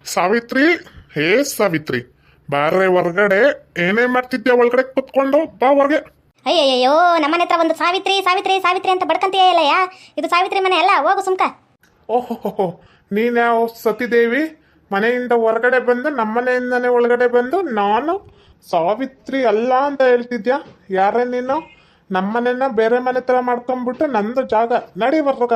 ಸಾವಿತ್ರಿ, ಹೇ ಸಾವಿತ್ರಿ, ಬಾರೆ ಹೊರ್ಗಡೆ. ಏನೇ ಮಾಡ್ತಿದ್ಯಾ ಒಳಗಡೆ ಕುತ್ಕೊಂಡು? ಬಾ ಹೊರಗೆ. ಅಯ್ಯಯ್ಯೋ, ನಮ್ಮನೆ ಹತ್ರ ಒಂದು ಸಾವಿತ್ರಿ ಸಾವಿತ್ರಿ ಸಾವಿತ್ರಿ ಅಂತ ಬಡ್ಕಂತೀಯ ಇಲ್ಲಯ್ಯ. ಇದು ಸಾವಿತ್ರಿ ಮನೆ ಅಲ್ಲ, ಹೋಗು ಸುಮ್ಕ. ಓಹೋ, ನೀನ್ಯಾವ ಸತಿದೇವಿ? ಮನೆಯಿಂದ ಹೊರಗಡೆ ಬಂದು ನಮ್ಮನೆಯಿಂದನೇ ಒಳಗಡೆ ಬಂದು ನಾನು ಸಾವಿತ್ರಿ ಅಲ್ಲ ಅಂತ ಹೇಳ್ತಿದ್ಯಾ? ಯಾರೇ ನೀನು? ನಮ್ಮನೆನ ಬೇರೆ ಮನೆ ತರ ಮಾಡ್ಕೊಂಡ್ಬಿಟ್ಟು ನಂದು ಜಾಗ ನಡಿ ಹೊರ್ಗ.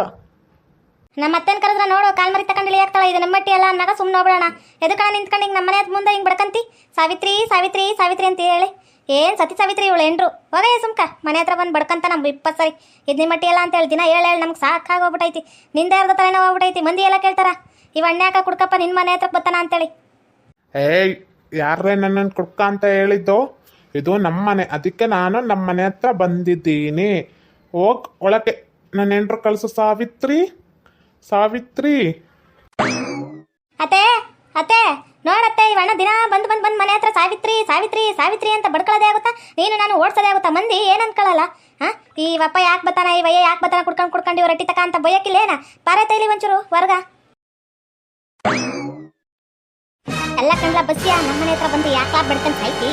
ನಮ್ಮ ಅತ್ತೇನ್ ಕರೆದ್ರ ನೋಡು, ಕಾಲ್ ಮರಿ ತಗೊಂಡು ಇಳಿಯಾಕ್ತಾಳ. ಇದು ನಮ್ಮಟ್ಟಿ ಅಲ್ಲ ಅಂದಾಗ ಸುಮ್ಮನೆ ಹೋಗ್ಬೇಡ. ಎದಕ್ಕಣ ನಿಂತ್ಕೊಂಡು ಹಿಂಗೆ ನಮ್ಮನೆ ಮುಂದೆ ಹಿಂಗೆ ಬಡ್ಕಂತಿ ಸಾವಿತ್ರಿ ಸಾವಿತ್ರಿ ಸಾವಿತ್ರಿ ಅಂತ ಹೇಳಿ. ಏನು ಸತಿ ಸಾವಿತ್ರಿ ಇವಳು ಎಂಡ್ರು. ಹೋಗೇ ಸುಮ್ಕ. ಮನೆ ಹತ್ರ ಬಂದು ಬಡ್ಕಂತ ನಮ್ಗೆ 20 ಸರಿ. ಇದು ನಿಮ್ಮಟ್ಟಿ ಅಲ್ಲ ಅಂತ ಹೇಳಿ ದಿನ ಹೇಳಿ ನಮ್ಗೆ ಸಾಕಾಗೋಗ್ಬಿಟ್ಟೈತಿ. ನಿಂದೆ ಅರ್ಧ ತಲೆನೋ ಹೋಗ್ಬಿಟ್ಟೈತಿ. ಮಂದಿ ಎಲ್ಲ ಕೇಳ್ತಾರ, ಇವ್ ಅಣ್ಣ ಕುಡ್ಕಪ್ಪ ನಿನ್ನ ಮನೆ ಹತ್ರಕ್ಕೆ ಬರ್ತಾನ ಅಂತೇಳಿ. ಏಯ್, ಯಾರೇ ನನ್ನನ್ನು ಕುಡ್ಕ ಅಂತ ಹೇಳಿದ್ದು? ಇದು ನಮ್ಮನೆ, ಅದಕ್ಕೆ ನಾನು ನಮ್ಮನೆ ಹತ್ರ ಬಂದಿದ್ದೀನಿ. ಹೋಗ್ ಒಳಗೆ. ನನ್ನ ಹೆಂಡ್ರು ಕಳಿಸು. ಸಾವಿತ್ರಿ ಸಾವಿತ್ರಿ. ಅತ್ತೆ ಅತ್ತೆ ನೋಡತ್ತೆ, ಇವಣ್ಣ ದಿನ ಬಂದು ಬಂದು ಬಂದು ಮನೆ ಹತ್ರ ಸಾವಿತ್ರಿ ಸಾವಿತ್ರಿ ಸಾವಿತ್ರಿ ಅಂತ ಬಡ್ಕೊಳ್ಳೋದೇ ಆಗುತ್ತಾ? ನೀನು ನಾನು ಓಡಿಸೋದೇ ಆಗುತ್ತಾ? ಮಂದಿ ಏನು ಅನ್ಕೊಳ್ಳಲ್ಲ. ಈ ವಪ್ಪ ಯಾಕೆ ಬತ್ತಾನ, ಈ ವಯ್ಯ ಯಾಕೆ ಬತ್ತಾನ ಕುಡ್ಕೊಂಡು ಇವ್ರು ರಟ್ಟಿ ತಕ ಅಂತ ಬೈಯಕ್ಕಿಲ್ಲೇನ? ಪಾರೆ ತೈಲಿ ಒಂಚೂರು ವರ್ಗ. ಎಲ್ಲ ಕಣ್ಲ ಬಸ್ಸಿಯ ನಮ್ಮನೆ ಹತ್ರ ಬಂದು ಯಾಕೆ ಬಡ್ಕೊಂಡು ಸಾಯ್ತಿ?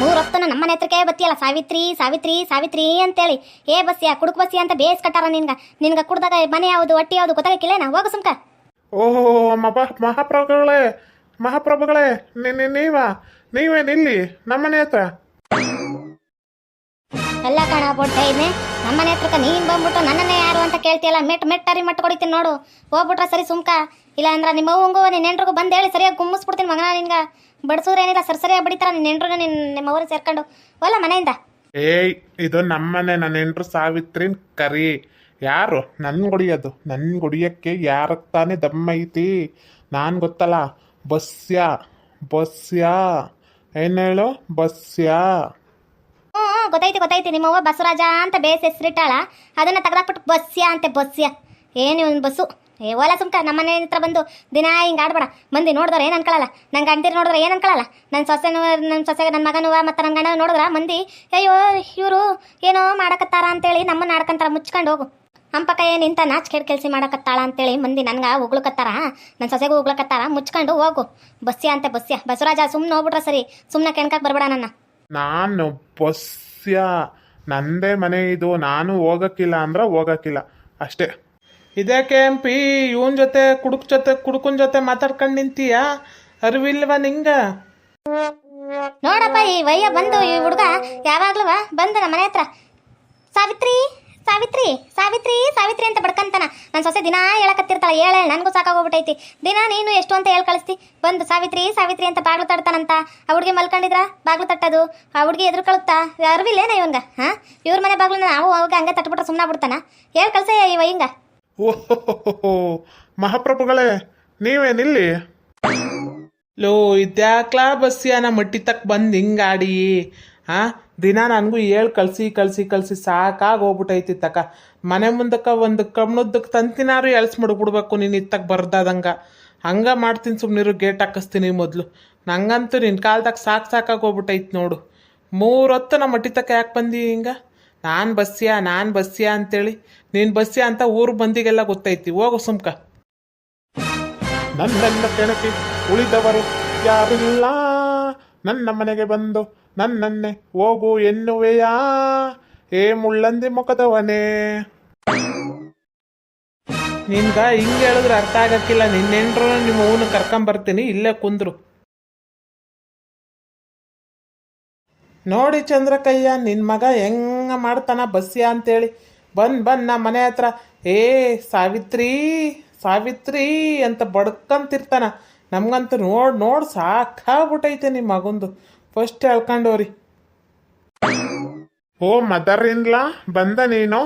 3 ಹೊತ್ತನ ನಮ್ಮನೆ ಹತ್ರಕ್ಕೆ ಬತ್ತಿಯಲ್ಲ ಸಾವಿತ್ರಿ ಸಾವಿತ್ರಿ ಸಾವಿತ್ರಿ ಅಂತೇಳಿ. ಏ ಬಸ್ಸಿಯ ಕುಡುಕ್ ಬಸ್ಸಿಯ ಅಂತ ಬೇಸ್ ಕಟ್ಟಾರ ನಿನ್ಗ ಕುಡ್ದಾಗ ಮನೆ ಯಾವುದು ಹೊಟ್ಟಿ ಯಾವುದು ಗೊತ್ತಾಗಕ್ಕಿಲ್ಲೇನ? ಹೋಗು ಸುಮ್ಕ. ಓಹೋ, ಮಹಾಪ್ರಭುಗಳೇ ಮಹಾಪ್ರಭುಗಳೇ, ನೀವೇನಿಲ್ಲಿ ನಮ್ಮನೆ ಹತ್ರ? ಎಲ್ಲ ಕಣ ಬೊಟ್ಟೆ ಇದ್ನೆ. ನಮ್ಮನೆ ಹತ್ರಕ್ಕೆ ನೀನು ಬಂದ್ಬಿಟ್ಟು ನನ್ನನ್ನೇ ಯಾರು ಅಂತ ಕೇಳ್ತೀಯಲ್ಲ. ಮೆಟ್ಟಾರಿ ಕೊಡಿತೀನಿ ನೋಡು. ಹೋಗ್ಬಿಟ್ರೆ ಸರಿ ಸುಮ್ಕ. ಇಲ್ಲ ಅಂದ್ರೆ ನಿಮ್ಮ ಅವ್ವಂಗೂ ನಿನ್ನ ಹೆಂಡ್ರಿಗೂ ಬಂದು ಹೇಳಿ ಸರಿಯಾಗಿ ಗುಮ್ಮಿಸ್ಬಿಡ್ತೀನಿ ಮಗನ. ನಿನ್ಗೆ ಬಡ್ಸೋರೇನಿಲ್ಲ, ಸರಿಯಾಗಿ ಬಡಿತಾರ ನಿನ್ನ ಹೆಂಡ್ರು ನಿಮ್ಮ ಅವ್ರಿಗೆ ಸೇರ್ಕೊಂಡು. ಹೋಲ್ಲ ಮನೆಯಿಂದ. ಏಯ್, ಇದು ನಮ್ಮನೆ. ನನ್ನ ಹೆಂಡ್ರು ಸಾವಿತ್ರಿನ್ ಕರಿ. ಯಾರು ನನ್ ಗುಡಿಯೋದು? ನನ್ ಗುಡಿಯಕ್ಕೆ ಯಾರಕ್ಕೆ ತಾನೇ ದಮ್ಮೈತಿ? ನಾನು ಗೊತ್ತಲ್ಲ, ಬಸ್ಯ ಏನು ಹೇಳು? ಬಸ್ಯ. ಗೊತ್ತೈತಿ. ನಿಮ್ಮವ್ವ ಬಸವರಾಜ ಅಂತ ಬೇಸ್ ಹೆಸರಿಟ್ಟಾಳ. ಅದನ್ನ ತೆಗೆದಾಕ್ಬಿಟ್ಟು ಬಸ್ಯ ಅಂತೆ. ಬಸ್ಯ ಏನು ಒಂದು ಬಸ್ಸು? ಓಲ ಸುಮ್ಕ. ನಮ್ಮನೆ ಹತ್ರ ಬಂದು ದಿನ ಹಿಂಗೆ ಆಡ್ಬೇಡ. ಮಂದಿ ನೋಡಿದ್ರೆ ಏನು ಅನ್ಕೊಳ್ಳಲ್ಲ. ನಂಗೆ ಅಂತೀರಿ ನೋಡಿದ್ರೆ ಏನು ಅನ್ಕೊಳ್ಳಲ್ಲ. ನನ್ನ ಸೊಸೆ ನನ್ನ ಮಗನೂ ಮತ್ತು ನನ್ನ ಗಂಡ ನೋಡಿದ್ರೆ ಮಂದಿ ಅಯ್ಯೋ ಇವರು ಏನೋ ಮಾಡಕತ್ತಾರ ಅಂತೇಳಿ ನಮ್ಮನ್ನ ಆಡ್ಕಂತಾರ. ಮುಚ್ಕೊಂಡು ಹೋಗು. ಹಂಪಕ್ಕ ಏನು ಇಂಥ ನಾಚಿಕೆಡ್ ಕೆಲಸ ಮಾಡಕತ್ತಾಳ ಅಂತೇಳಿ ಮಂದಿ ನನ್ಗೆ ಉಗ್ಳಕತ್ತಾರ, ನನ್ನ ಸೊಸೆಗೂ ಉಗ್ಳಕತ್ತಾರ. ಮುಚ್ಕೊಂಡು ಹೋಗು. ಬಸ್ಯ ಅಂತೆ ಬಸ್ಯ. ಬಸವರಾಜ ಸುಮ್ಮನೆ ಹೋಗ್ಬಿಟ್ರೆ ಸರಿ. ಸುಮ್ಮನೆ ಕೆಣ್ಕಕ್ಕೆ ಬರಬೇಡ ನನ್ನ. ನಾನು ಬಸ್ಯ, ನಂದೇ ಮನೆ ಇದು. ನಾನು ಹೋಗಕ್ಕಿಲ್ಲ ಅಂದ್ರೆ ಹೋಗಕ್ಕಿಲ್ಲ ಅಷ್ಟೇ. ಇದಕ್ಕೆ ಎಂಪಿ ಇವನ್ ಜೊತೆ ಕುಡುಕನ್ ಜೊತೆ ಮಾತಾಡ್ಕೊಂಡು ನಿಂತೀಯ? ಅರಿವಿಲ್ವ ನಿಂಗ? ನೋಡಪ್ಪ, ಈ ವಯ್ಯ ಬಂದು ಈ ಹುಡುಗ ಯಾವಾಗ್ಲೂ ಬಂದು ನಮ್ಮ ಮನೆ ಹತ್ರ ಸಾವಿತ್ರಿ ಸಾವಿತ್ರಿ ಸಾವಿತ್ರಿ ಸಾವಿತ್ರಿ ಅಂತ ಬಡ್ಕಂತಾನ. ನನ್ನ ಸೊಸೆ ದಿನ ಹೇಳಕತ್ತಿರ್ತಾಳ. ಹೇಳ ನನಗೂ ಸಾಕಾಗೋಗ್ಬಿಟ್ಟೈತಿ. ದಿನ ನೀನು ಎಷ್ಟು ಅಂತ ಹೇಳಿ ಕಳಿಸ್ತಿ. ಬಂದು ಸಾವಿತ್ರಿ ಸಾವಿತ್ರಿ ಅಂತ ಬಾಗ್ಲು ತಡ್ತಾನಂತ. ಆ ಹುಡುಗಿ ಮಲ್ಕೊಂಡಿದ್ರ ಬಾಗ್ಲು ತಟ್ಟದು, ಆ ಹುಡುಗಿ ಎದುರು ಕಳುತ್ತಾ. ಅರಿವಿಲ್ಲೇನ ಇವನ್ಗ? ಇವ್ರ ಮನೆ ಬಾಗ್ಲು ನಾವು ಅವಾಗ ಹಂಗೆ ತಟ್ಬಿಟ್ರೆ ಸುಮ್ಮನೆ ಬಿಡ್ತಾನ? ಹೇಳಿ ಕಳ್ಸ ಇವ ಹಿಂಗ. ಓಹೋ, ಮಹಾಪ್ರಭುಗಳೇ, ನೀವೇನಿಲ್ಲಿ? ಲೋ, ಇದ್ಯಾಕ್ಲಾ ಬಸ್ಸಿಯಾನ ಮಟ್ಟಿ ತಕ್ ಬಂದು ಹಿಂಗಾಡಿ? ದಿನ ನನಗೂ ಹೇಳಿ ಕಳ್ಸಿ ಸಾಕಾಗಿ ಹೋಗ್ಬಿಟ್ಟೈತಿ ತಕ. ಮನೆ ಮುಂದಕ್ಕೆ ಒಂದು ಕಮ್ಮುದ್ದಕ್ಕೆ ತಂತಿನಾರು ಎಳ್ಸ್ಬಿಡ್ಬಿಡ್ಬೇಕು ನೀನು ಇತ್ತಕ್ಕೆ ಬರ್ದಾದಂಗ. ಹಂಗೆ ಮಾಡ್ತೀನಿ. ಸುಮ್ಮನಿರು, ಗೇಟ್ ಹಾಕಿಸ್ತೀನಿ ಮೊದಲು. ನಂಗಂತೂ ನಿನ್ನ ಕಾಲ್ದಾಗ ಸಾಕಾಗಿ ಹೋಗ್ಬಿಟ್ಟೈತಿ ನೋಡು. 3 ಹೊತ್ತು ನಮ್ಮ ಮಟ್ಟಿ ತಕ್ಕ ಯಾಕೆ ಬಂದಿ ಹಿಂಗೆ? ನಾನು ಬಸ್ಸಿಯ ಅಂತೇಳಿ. ನೀನು ಬಸ್ಸಿಯ ಅಂತ ಊರು ಮಂದಿಗೆಲ್ಲ ಗೊತ್ತೈತಿ. ಹೋಗು ಸುಮ್ಕ. ನನ್ನನ್ನು ಕೆಣಕಿ ಉಳಿದವರು ಯಾರಿಲ್ಲ. ನನ್ನ ಮನೆಗೆ ಬಂದು ನನ್ನನ್ನೇ ಹೋಗು ಎನ್ನುವೆಯಾ? ಏ ಮುಳ್ಳಂದಿ ಮುಖದವನೇ. ನಿನ್ಗ ಹಿಂಗೆ ಹೇಳಿದ್ರೆ ಅರ್ಥ ಆಗಕ್ಕಿಲ್ಲ. ನಿನ್ನೆಂಡ್ರು ನಿಮ್ಮ ಹೂನು ಕರ್ಕೊಂಬರ್ತೀನಿ, ಇಲ್ಲೇ ಕುಂದ್ರು. ನೋಡಿ ಚಂದ್ರಕಯ್ಯ, ನಿನ್ನ ಮಗ ಹೆಂಗ ಮಾಡ್ತಾನ ಬಸ್ಸಿಯ ಅಂತೇಳಿ. ಬಂದ್ ನಾ ಮನೆ ಹತ್ರ ಏ ಸಾವಿತ್ರಿ ಸಾವಿತ್ರಿ ಅಂತ ಬಡ್ಕಂತಿರ್ತಾನ. ನಮ್ಗಂತೂ ನೋಡ್ ಸಾಕಾಗ್ಬಿಟ್ಟೈತೆ ನಿಮ್ಮ ಮಗಂದು. ಫಸ್ಟ್ ಹೇಳ್ಕೊಂಡವ್ರಿ. ಓ ಮದರ್ ಇನ್ಲಾ, ಬಂದ ನೀನು?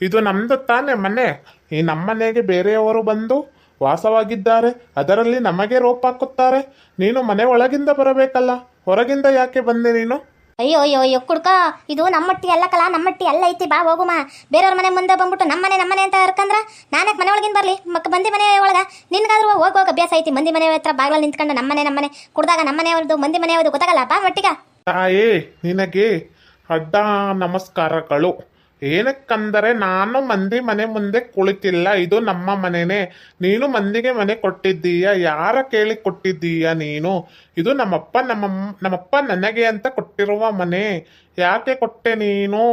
ಇದು ನಮ್ದು ತಾನೇ ಮನೆ. ಈ ನಮ್ಮನೆಗೆ ಬೇರೆಯವರು ಬಂದು ವಾಸವಾಗಿದ್ದಾರೆ. ಅದರಲ್ಲಿ ನಮಗೆ ರೋಪ್ ಹಾಕುತ್ತಾರೆ. ನೀನು ಮನೆ ಒಳಗಿಂದ ಬರಬೇಕಲ್ಲ, ಹೊರಗಿಂದ ಯಾಕೆ ಬಂದೆ ನೀನು? ಅಯ್ಯೋ ಕುಡ್ಕ, ಇದು ನಮ್ಮಟ್ಟಿ ಅಲ್ಲಕಲ್ಲ. ನಮ್ಮಟ್ಟಿ ಅಲ್ಲ ಐತಿ. ಬಾ ಹೋಗುಮ. ಬೇರೆಯವ್ರ ಮನೆ ಮುಂದೆ ಬಂದ್ಬಿಟ್ಟು ನಮ್ಮನೆ ಅಂತ ಹರ್ಕಂದ್ರ ನಾನಕ್ಕೆ ಮನೆ ಒಳಗಿಂದ ಬರ್ಲಿ? ಮಂದಿ ಮನೆ ಒಳಗ ನಿನ್ಗಾದ್ರೂ ಹೋಗೋಗ ಅಭ್ಯಾಸ ಐತಿ. ಮಂದಿ ಮನೆ ಹತ್ರ ಬಾಗ್ಲಲ್ಲಿ ನಿಂತ್ಕೊಂಡು ನಮ್ಮನೆ ಕುಡ್ದಾಗ ನಮ್ಮನೆಯವ್ರದ್ದು ಮಂದಿ ಮನೆಯವ್ರದ್ದು ಗೊತ್ತಾಗಲ್ಲ. ಬಾ ಮಟ್ಟಿಗ. ತಾಯೇ, ನಿನಗೆ ಅಡ್ಡ ನಮಸ್ಕಾರಗಳು. ಏನಕ್ಕಂದರೆ ನಾನು ಮಂದಿ ಮನೆ ಮುಂದೆ ಕುಳಿತಿಲ್ಲ, ಇದು ನಮ್ಮ ಮನೆನೇ. ನೀನು ಮಂದಿಗೆ ಮನೆ ಕೊಟ್ಟಿದ್ದೀಯ, ಯಾರ ಕೇಳಿ ಕೊಟ್ಟಿದ್ದೀಯ ನೀನು? ಇದು ನಮ್ಮಪ್ಪ ನನಗೆ ಅಂತ ಕೊಟ್ಟಿರುವ ಮನೆ, ಯಾಕೆ ಕೊಟ್ಟೆ ನೀನು?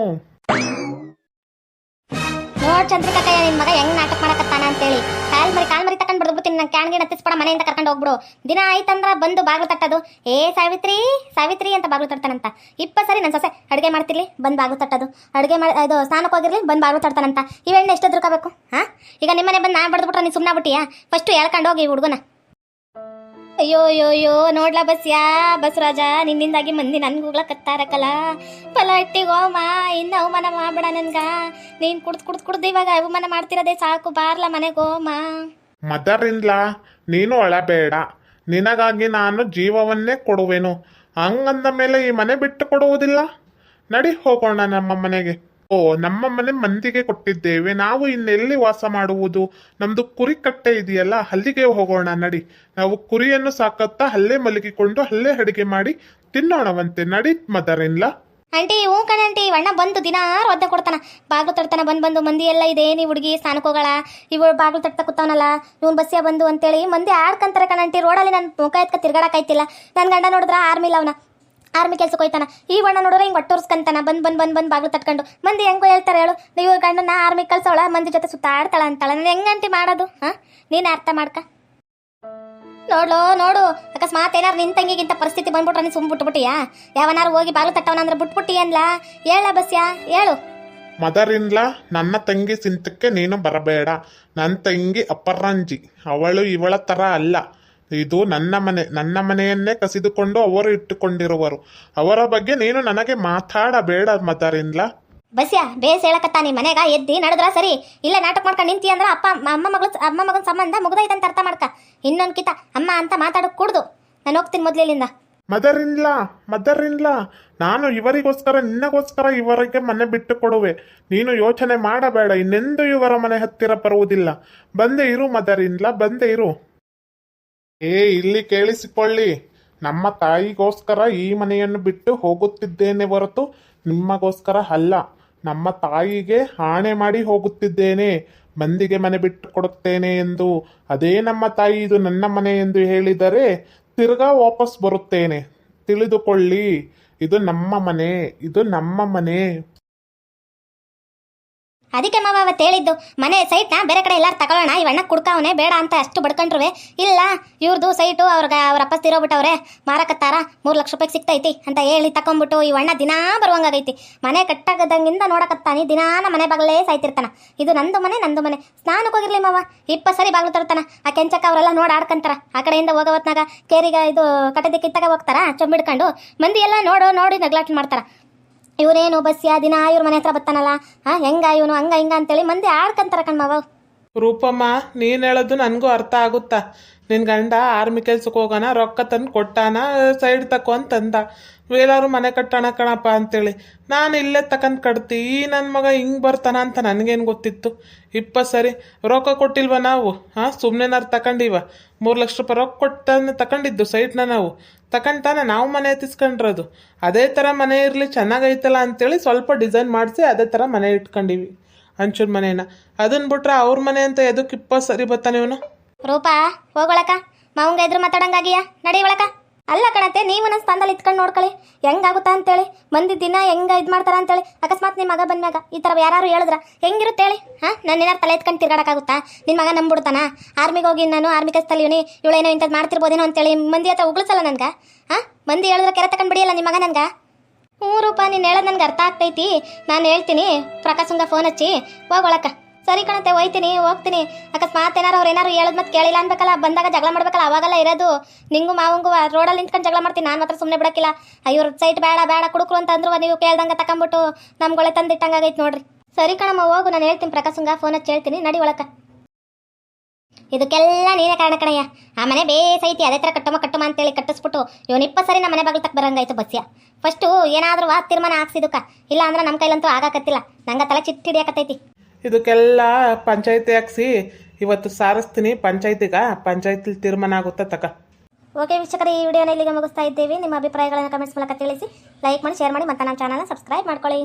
ನೋಡ್ ಚಂದ್ರಿಕಾ ನಿನ್ ಮಗ ಹೆಂಗ್ ನಾಟಕ ಮಾಡಕತ್ತಾನ ಅಂತೇಳಿ ಕಾಲ್ ಮರಿ ತಕೊಂಡ್ ಬಿಡ್ಬಿಡ್ತೀನಿ. ನಂಗೆ ಕ್ಯಾನ್ಗೆ ಹತ್ತಿಸ್ಬಿಡ, ಮನೆಯಿಂದ ಕರ್ಕೊಂಡು ಹೋಗ್ಬಿಡು. ದಿನ ಆಯ್ತಂದ್ರ ಬಂದು ಬಾಗ್ಲು ತಟ್ಟದು, ಏ ಸಾವಿತ್ರಿ ಅಂತ ಬಾಗ್ಲು ತಟ್ತಾನಂತ. 20 ಸರಿ ನನ್ನ ಸೊಸೆ ಅಡುಗೆ ಮಾಡ್ತಿರ್ಲಿ ಬಂದು ಬಾಗ್ಲು ತಟ್ಟದು, ಇದು ಸ್ನಾನಕ್ಕೆ ಹೋಗಿರ್ಲಿ ಬಂದು ಬಾಗ್ಲು ತಟ್ತಾನಂತ. ಇವೆಣ್ಣೆ ಎಷ್ಟು ದುರ್ಕೋಬೇಕು? ಈಗ ನಿಮ್ಮನೆ ಬಂದು ನಾನು ಬಡ್ದ್ಬಿಟ್ರೆ ನೀನು ಸುಮ್ಮನೆ ಬಿಟ್ಟಿಯಾ? ಫಸ್ಟ್ ಹೇಳ್ಕೊಂಡು ಹೋಗಿ ಈ ಹುಡುಗನ. ಅಯ್ಯೋ ನೋಡ್ಲಾ ಬಸವರಾಜ, ನಿನ್ನಿಂದಾಗಿ ಮಂದಿ ನನ್ಗೂಗ್ಲಕತ್ತಾರಕಲ್ಲ. ಪಲಾಟಿಗೋಮ ಇನ್ನು ಅವಮಾನ ಮಾಡ್ಬೇಡ ನನ್ಗ. ನೀನ್ ಕುಡ್ದು ಇವಾಗ ಅವಮಾನ ಮಾಡ್ತಿರೋದೇ ಸಾಕು. ಬಾರ್ಲ ಮನೆಗೋಮ. ಮದರಿಂದ್ಲಾ, ನೀನು ಅಳಬೇಡ. ನಿನಗಾಗಿ ನಾನು ಜೀವವನ್ನೇ ಕೊಡುವೆನು. ಹಂಗಂದ ಮೇಲೆ ಈ ಮನೆ ಬಿಟ್ಟು ಕೊಡುವುದಿಲ್ಲ. ನಡಿ ಹೋಗೋಣ ನಮ್ಮ ಮನೆಗೆ. ಓ, ನಮ್ಮ ಮನೆ ಮಂದಿಗೆ ಕೊಟ್ಟಿದ್ದೇವೆ, ನಾವು ಇನ್ನೆಲ್ಲಿ ವಾಸ ಮಾಡುವುದು? ನಮ್ದು ಕುರಿ ಕಟ್ಟೆ ಇದೆಯಲ್ಲ, ಅಲ್ಲಿಗೆ ಹೋಗೋಣ ನಡಿ. ನಾವು ಕುರಿಯನ್ನು ಸಾಕತ್ತಾ ಅಲ್ಲೇ ಮಲಗಿಕೊಂಡು ಅಲ್ಲೇ ಅಡಿಗೆ ಮಾಡಿ ತಿನ್ನೋಣವಂತೆ. ನಡಿ ಮದರಿನ್ಲ. ಆಂಟಿ ಹ್ಞೂ ಕಣಂಟಿ, ಅಣ್ಣ ಬಂದು ದಿನಾರು ಒದ್ದೆ ಕೊಡ್ತಾನ, ಬಾಗ್ಲು ತಡ್ತಾನ. ಬಂದು ಮಂದಿ ಎಲ್ಲ ಇದೆ, ನೀ ಹುಡುಗಿ ಸ್ನಾನಕ್ಕೆ ಹೋಗಳ, ಇವ ಬಾಗ್ಲು ತಡ್ತಾ ಕೂತಾವನಲ್ಲ, ಇವ್ನು ಬಸ್ಸಿಯ ಬಂದು ಅಂತೇಳಿ ಮಂದಿ ಆಡ್ಕಂತಾರೆ ಕಣಂಟಿ. ರೋಡಲ್ಲಿ ನನ್ನ ಮುಖ ಎತ್ಕ ತಿರ್ಗಾಡಕ್ಕಾಯ್ತಿಲ್ಲ. ನನ್ನ ಗಂಡ ನೋಡಿದ್ರ ಆರ್ಮಿ ಕೆಲ್ಸಕ್ಕೆ ಹೋಯ್ತಾನ. ಈ ಬಣ್ಣ ನೋಡಿದ್ರೆ ಹಿಂಗೆ ಒಟ್ಟೋರ್ಸ್ಕಂತಾನ. ಬಂದು ಬಾಗ್ಲು ತಟ್ಕೊಂಡು ಮಂದಿ ಹೆಂಗೋ ಹೇಳ್ತಾರೆ ಹೇಳು. ನೀವು ಗಂಡನ ಆರ್ಮಿ ಕಳ್ಸೋಳ, ಮಂದಿ ಜೊತೆ ಸುತ್ತಾಡ್ತಾಳ ಅಂತಾಳ. ನಾನು ಹೆಂಗಂಟಿ ಮಾಡೋದು? ನೀನು ಅರ್ಥ ಮಾಡ್ಕ. ನೋಡು ಅಕಸ್ಮಾತ್ ಏನಾರು ನಿನ್ ತಂಗಿಗಿಂತ ಪರಿಸ್ಥಿತಿ ಬಂದ್ಬಿಟ್ರೆ ನೀನು ಬಿಟ್ಬಿಟ್ಟಿಯಾ? ಯಾವನಾರು ಹೋಗಿ ಬಾಗ್ಲು ತಟ್ಟವನ ಅಂದ್ರೆ ಬಿಟ್ಬಿಟ್ಟಿ ಅನ್ಲಾ? ಹೇಳ ಬಸ್ಯಾ ಹೇಳು. ಮದರಿನ್ಲಾ, ನನ್ನ ತಂಗಿ ಸಿಂತಕ್ಕೆ ನೀನು ಬರಬೇಡ. ನನ್ನ ತಂಗಿ ಅಪರಂಜಿ, ಅವಳು ಇವಳ ತರ ಅಲ್ಲ. ಇದು ನನ್ನ ಮನೆಯನ್ನೇ ಕಸಿದುಕೊಂಡು ಅವರು ಇಟ್ಟುಕೊಂಡಿರುವರು. ಅವರ ಬಗ್ಗೆ ನೀನು ನನಗೆ ಮಾತಾಡಬೇಡ ಮದರಿನ್ಲಾ. ಬಸ್ಯಾ ಬೇಸ್ ಹೇಳಕತ್ತಾನಿ. ಮನೆಗ ಎದ್ದಿ ನಡೆದ್ರ ಸರಿ, ಇಲ್ಲ ನಾಟಕ ಮಾಡ್ಕೊಂಡು ನಿಂತಿ ಅಂದ್ರ ಅಮ್ಮ ಮಗನ ಸಂಬಂಧ ಮುಗ್ದೈತಂತ ಅರ್ಥ ಮಾಡ್ಕ. ಇನ್ನೊಂದ್ ಕಿತ ಅಮ್ಮ ಅಂತ ಮಾತಾಡಕ್ ಕೂಡ್ದು. ನಾನು ಹೋಗ್ತೀನಿ ಮೊದ್ಲಿಂದ. ಮದರಿನ್ಲಾ, ನಾನು ನಿನ್ನಗೋಸ್ಕರ ಇವರಿಗೆ ಮನೆ ಬಿಟ್ಟು ಕೊಡುವೆ. ನೀನು ಯೋಚನೆ ಮಾಡಬೇಡ, ಇನ್ನೆಂದು ಇವರ ಮನೆ ಹತ್ತಿರ ಬರುವುದಿಲ್ಲ. ಬಂದೆ ಇರು ಮದರಿನ್ಲಾ, ಬಂದೆ ಇರು. ಇಲ್ಲಿ ಕೇಳಿಸಿಕೊಳ್ಳಿ, ನಮ್ಮ ತಾಯಿಗೋಸ್ಕರ ಈ ಮನೆಯನ್ನು ಬಿಟ್ಟು ಹೋಗುತ್ತಿದ್ದೇನೆ ಹೊರತು ನಿಮ್ಮಗೋಸ್ಕರ ಅಲ್ಲ. ನಮ್ಮ ತಾಯಿಗೆ ಆಣೆ ಮಾಡಿ ಹೋಗುತ್ತಿದ್ದೇನೆ, ಮಂದಿಗೆ ಮನೆ ಬಿಟ್ಟು ಕೊಡುತ್ತೇನೆ ಎಂದು. ಅದೇ ನಮ್ಮ ತಾಯಿ ಇದು ನನ್ನ ಮನೆ ಎಂದು ಹೇಳಿದರೆ ತಿರ್ಗಾ ವಾಪಸ್ ಬರುತ್ತೇನೆ. ತಿಳಿದುಕೊಳ್ಳಿ, ಇದು ನಮ್ಮ ಮನೆ. ಅದಕ್ಕೆ ಮಾವ ಅವತ್ತು ಹೇಳಿದ್ದು, ಮನೆ ಸೈಟ್ನ ಬೇರೆ ಕಡೆ ಎಲ್ಲಾರು ತಗೊಳ್ಳೋಣ, ಇವಣ್ಣ ಕುಡ್ಕವನೆ ಬೇಡ ಅಂತ ಅಷ್ಟು ಬಡ್ಕೊಂಡ್ರುವೆ. ಇಲ್ಲ, ಇವ್ರದ್ದು ಸೈಟು ಅವ್ರ ಅಪ್ಪ ತಿರೋಬಿಟ್ಟವ್ರೆ, ಮಾರಕತ್ತಾರ, 3 ಲಕ್ಷ ರೂಪಾಯಿಗೆ ಸಿಗ್ತೈತಿ ಅಂತ ಹೇಳಿ ತಕೊಂಡ್ಬಿಟ್ಟು ಇವಣ್ಣ ದಿನಾ ಬರುವಂಗಾಗೈತಿ. ಮನೆ ಕಟ್ಟಾಗದಂಗಿಂದ ನೋಡಕತ್ತಾನಿ, ದಿನಾನ ಮನೆ ಬಾಗಲೇ ಸಾಯ್ತಿರ್ತಾನ. ಇದು ನಂದು ಮನೆ. ಸ್ನಾನಕ್ಕೆ ಹೋಗಿರ್ಲಿ ಮಾವ, 20 ಸರಿ ಬಾಗ್ಲು ತರ್ತಾನ. ಆ ಕೆಂಚಕ್ಕ ಅವರೆಲ್ಲ ನೋಡಿ ಆಡ್ಕಂತಾರ. ಆ ಕಡೆಯಿಂದ ಹೋಗೋವತ್ನಾಗ ಕೇರಿಗೆ ಇದು ಕಟ್ಟದಿ ಕಿತ್ತಾಗ ಹೋಗ್ತಾರ ಚೊಂಬಿಡ್ಕೊಂಡು. ಮಂದಿ ಎಲ್ಲ ನೋಡಿ ನಗ್ಲಾಟ್ ಮಾಡ್ತಾರ. ಇವರೇನು ಬಸ್ಯಾ ದಿನ ಇವ್ರ ಮನೆ ಹತ್ರ ಬರ್ತಾನಲ್ಲ, ಹೆಂಗ ಇವನು ಹಂಗ ಹಿಂಗ ಅಂತೇಳಿ ಮಂದಿ ಆಡ್ಕಂತಾರ ಕಣ್ಮಾವ. ರೂಪಮ್ಮ, ನೀನು ಹೇಳೋದು ನನಗೂ ಅರ್ಥ ಆಗುತ್ತಾ. ನಿನ್ನ ಗಂಡ ಆರ್ಮಿ ಕೆಲ್ಸಕ್ಕೆ ಹೋಗೋಣ, ರೊಕ್ಕ ತಂದು ಕೊಟ್ಟಾನ, ಸೈಡ್ ತಕೊ ಅಂತಂದ. ಎಲ್ಲರೂ ಮನೆ ಕಟ್ಟೋಣ ಕಣಪ್ಪ ಅಂತೇಳಿ ನಾನು ಇಲ್ಲೇ ತಗೊಂಡು ಕಟ್ತಿ. ನನ್ನ ಮಗ ಹಿಂಗೆ ಬರ್ತಾನ ಅಂತ ನನಗೇನು ಗೊತ್ತಿತ್ತು? 20 ಸರಿ ರೊಕ್ಕ ಕೊಟ್ಟಿಲ್ವ ನಾವು? ಸುಮ್ಮನೆನಾರು ತಗೊಂಡಿವ? 3 ಲಕ್ಷ ರೂಪಾಯಿ ರೊಕ್ಕ ಕೊಟ್ಟಾನೆ ತಗೊಂಡಿದ್ದು ಸೈಟ್ನ ನಾವು. ತಗೊಂಡ್ತಾನೆ ನಾವು ಮನೆ ಎತ್ತಿಸ್ಕೊಂಡ್ರದು. ಅದೇ ಥರ ಮನೆ ಇರಲಿ, ಚೆನ್ನಾಗೈತಲ್ಲ ಅಂತೇಳಿ ಸ್ವಲ್ಪ ಡಿಸೈನ್ ಮಾಡಿಸಿ ಅದೇ ಥರ ಮನೆ ಇಟ್ಕೊಂಡಿವಿ, ಹಂಚಿನ ಮನೇನ. ಅದನ್ನ ಬಿಟ್ರೆ ಅವ್ರ ಮನೆ ಅಂತ ಎದಕ್ಕೆ 20 ಸರಿ ಬರ್ತಾನೆ ಇವನು? ರೂಪಾ ಹೋಗೊಳಕ, ಮಾವಂಗ ಎದ್ರು ಮಾತಾಡಂಗಾಗಿಯ, ನಡಿ ಒಳಕ. ಅಲ್ಲ ಕಣತೆ, ನೀವು ನನ್ನ ಸ್ಥಾನದಲ್ಲಿ ಇಟ್ಕೊಂಡು ನೋಡ್ಕೊಳ್ಳಿ ಹೆಂಗಾಗುತ್ತಾ ಅಂತೇಳಿ. ಮಂದಿ ದಿನ ಹೆಂಗ ಇದು ಮಾಡ್ತಾರ ಅಂತೇಳಿ. ಅಕಸ್ಮಾತ್ ನಿಮ್ಮ ಮಗ ಬಂದಾಗ ಈ ಥರ ಯಾರು ಹೇಳಿದ್ರ ಹೆಂಗಿರುತ್ತೆ ಹೇಳಿ? ನಾನು ಏನಾರು ತಲೆ ಎತ್ಕೊಂಡು ತಿರ್ಗಾಡಕ್ಕಾಗುತ್ತಾ? ನಿನ್ನ ಮಗ ನಂಬಿಡ್ತಾನ? ಆರ್ಮಿಗೆ ಹೋಗಿ ನಾನು ಆರ್ಮಿ ಕಸ್ತಲ್ಲಿ ಇವನಿ ಇವಳೇನೋ ಇಂಥದ್ದು ಮಾಡ್ತಿರ್ಬೋದೇನೋ ಅಂತೇಳಿ ಮಂದಿ ಹತ್ರ ಉಗುಳಿಸಲ್ಲ ನನ್ಗೆ. ಮಂದಿ ಹೇಳಿದ್ರೆ ಕೆರೆ ತಗೊಂಡು ಬಿಡಿಯಲ್ಲ ನಿಮ್ಮ ಮಗ ನನ್ಗೆ. ರೂಪಾ, ನೀನು ಹೇಳೋದು ನನಗೆ ಅರ್ಥ ಆಗ್ತೈತಿ. ನಾನು ಹೇಳ್ತೀನಿ, ಪ್ರಕಾಶಂಗ ಫೋನ್ ಹಚ್ಚಿ ಹೋಗೊಳಕ. ಸರಿ ಕಣತೆ, ಹೋಗ್ತೀನಿ. ಅಕಸ್ಮಾತ್ ಅವ್ರು ಏನಾರು ಹೇಳದ್ ಮತ್ತೆ ಕೇಳಿಲ್ಲ ಅನ್ಬೇಕಲ್ಲ, ಬಂದಾಗ ಜಗಳ ಮಾಡ್ಬೇಕಲ್ಲ, ಅವಾಗೆಲ್ಲ ಇರೋದು. ನಿಂಗು ಮಾವಂಗು ರೋಡಲ್ಲಿ ನಿಂತ್ಕೊಂಡು ಜಗಳ ಮಾಡ್ತೀನಿ, ನಾನು ಮಾತ್ರ ಸುಮ್ಮನೆ ಬಿಡಕ್ಕಿಲ್ಲ. ಇವ್ರ ಸೈಟ್ ಬೇಡ ಕುಡುಕ್ರು ಅಂತ ಅಂದ್ರು, ನೀವು ಕೇಳ್ದಂಗೆ ತಕೊಂಬಿಟ್ಟು ನಮ್ಗೊಳೆ ತಂದಿಟ್ಟಂಗಾಗೈತೆ ನೋಡ್ರಿ. ಸರಿ ಕಣಮ್ಮ, ಹೋಗು, ನಾನು ಹೇಳ್ತೀನಿ, ಪ್ರಕಾಶಂಗ ಫೋನ್ ಹಚ್ಚಿ ಹೇಳ್ತೀನಿ, ನಡಿ ಒಳಕ. ಇದಕ್ಕೆಲ್ಲ ನೀನೇ ಕಾರಣ ಕಣಯ್ಯ. ಆ ಮನೆ ಬೇಸೈತಿ, ಅದೇ ಥರ ಕಟ್ಟುಮ ಅಂತೇಳಿ ಕಟ್ಟಿಸ್ಬಿಟ್ಟು ಇವನು 20 ಸರಿ ನಮ್ಮ ಮನೆ ಬಾಗಿಲು ತಕ್ಕ ಬರಂಗಾಯ್ತು ಬಸ್ಯ. ಫಸ್ಟು ಏನಾದರೂ ತೀರ್ಮಾನ ಹಾಕ್ಸಿದಕ್ಕ, ಇಲ್ಲ ಅಂದ್ರೆ ನಮ್ಮ ಕೈಲಂತೂ ಆಗಾಕತ್ತಿಲ್ಲ. ನಂಗೆ ತಲೆ ಚಿಟ್ಟಿಡಿಯಾಕತ್ತೈತಿ. ಇದಕ್ಕೆಲ್ಲ ಪಂಚಾಯತಿ ಹಾಕ್ಸಿ ಇವತ್ತು ಸಾರಿಸ್ತೀನಿ ಪಂಚಾಯತಿಲಿ ತೀರ್ಮಾನ ಆಗುತ್ತಾ ತಕ. ಓಕೆ ವೀಕ್ಷಕರೇ, ಈ ವಿಡಿಯೋನ ಇಲ್ಲಿಗೆ ಮುಗಿಸ್ತಾ ಇದ್ದೇವೆ. ನಿಮ್ಮ ಅಭಿಪ್ರಾಯಗಳನ್ನು ಕಮೆಂಟ್ಸ್ ಮೂಲಕ ತಿಳಿಸಿ, ಲೈಕ್ ಮಾಡಿ, ಶೇರ್ ಮಾಡಿ, ಮತ್ತು ನಮ್ಮ ಚಾನಲ್ನ ಸಬ್ಸ್ಕ್ರೈಬ್ ಮಾಡ್ಕೊಳ್ಳಿ.